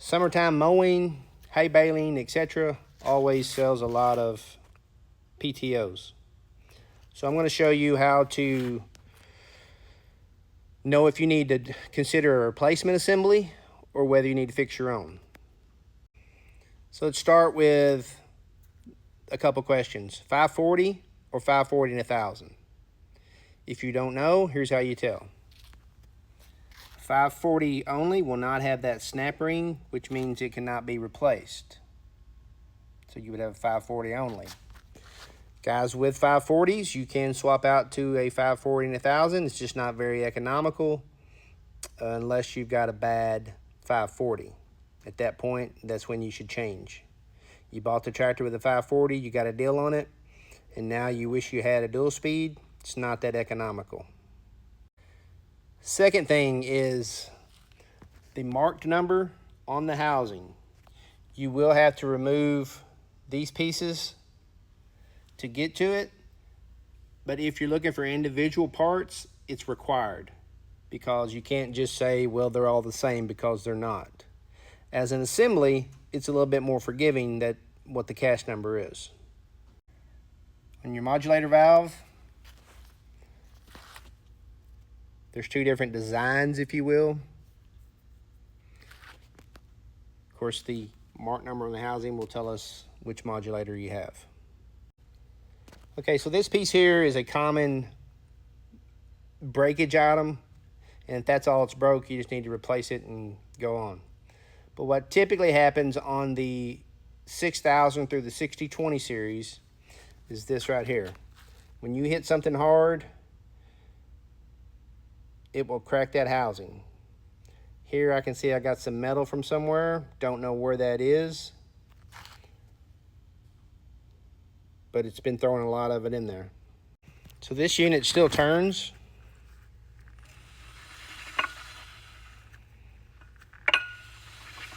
Summertime mowing, hay baling, etc. always sells a lot of PTOs. So I'm going to show you how to know if you need to consider a replacement assembly or whether you need to fix your own. So let's start with a couple questions. 540 or 540 and 1000? If you don't know, here's how you tell. 540 only will not have that snap ring, which means it cannot be replaced. So you would have a 540 only. Guys with 540s, you can swap out to a 540 and 1000. It's just not very economical unless you've got a bad 540. At that point, that's when you should change. You bought the tractor with a 540, you got a deal on it, and now you wish you had a dual speed. It's not that economical. Second thing is the marked number on the housing. You will have to remove these pieces to get to it, but if you're looking for individual parts, it's required, because you can't just say, well, they're all the same, because they're not. As an assembly, it's a little bit more forgiving that what the cache number is. On your modulator valve, there's two different designs, if you will. Of course, the mark number on the housing will tell us which modulator you have. Okay, so this piece here is a common breakage item, and if that's all it's broke, you just need to replace it and go on. But what typically happens on the 6000 through the 6020 series is this right here. When you hit something hard, it will crack that housing. Here I can see I got some metal from somewhere. Don't know where that is, but it's been throwing a lot of it in there. So this unit still turns.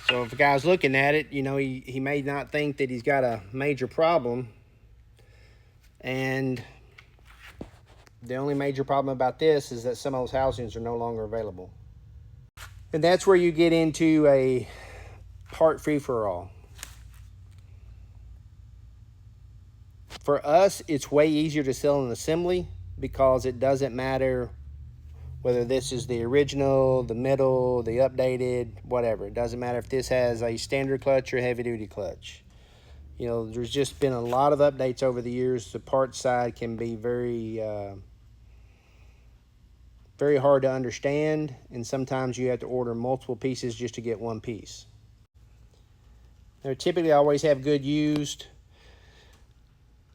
So if a guy's looking at it, you know, he may not think that he's got a major problem. And the only major problem about this is that some of those housings are no longer available. And that's where you get into a part free-for-all. For us, it's way easier to sell an assembly because it doesn't matter whether this is the original, the middle, the updated, whatever. It doesn't matter if this has a standard clutch or heavy-duty clutch. You know, there's just been a lot of updates over the years. The parts side can be very hard to understand, and sometimes you have to order multiple pieces just to get one piece. They typically always have good used.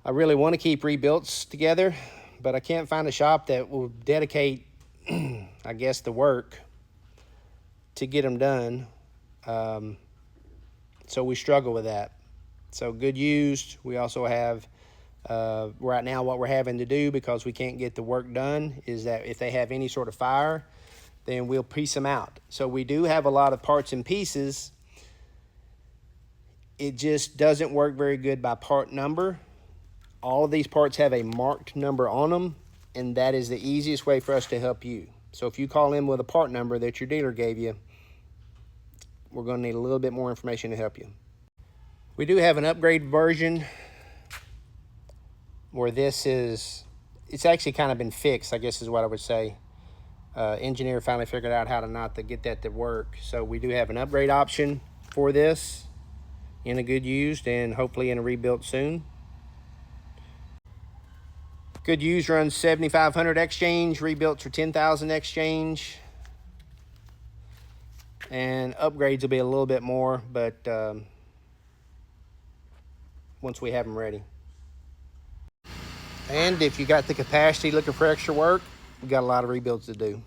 I really want to keep rebuilts together, but I can't find a shop that will dedicate, I guess, the work to get them done. So we struggle with that. So good used. We also have, right now what we're having to do, because we can't get the work done, is that if they have any sort of fire, then we'll piece them out. So we do have a lot of parts and pieces. It just doesn't work very good by part number. All of these parts have a marked number on them, and that is the easiest way for us to help you. So if you call in with a part number that your dealer gave you, we're going to need a little bit more information to help you. We do have an upgrade version where this is, it's actually kind of been fixed, I guess is what I would say. Engineer finally figured out how to get that to work. So we do have an upgrade option for this in a good used, and hopefully in a rebuilt soon. Good used runs 7,500 exchange, rebuilt for 10,000 exchange. And upgrades will be a little bit more, but once we have them ready. And if you got the capacity looking for extra work, we got a lot of rebuilds to do.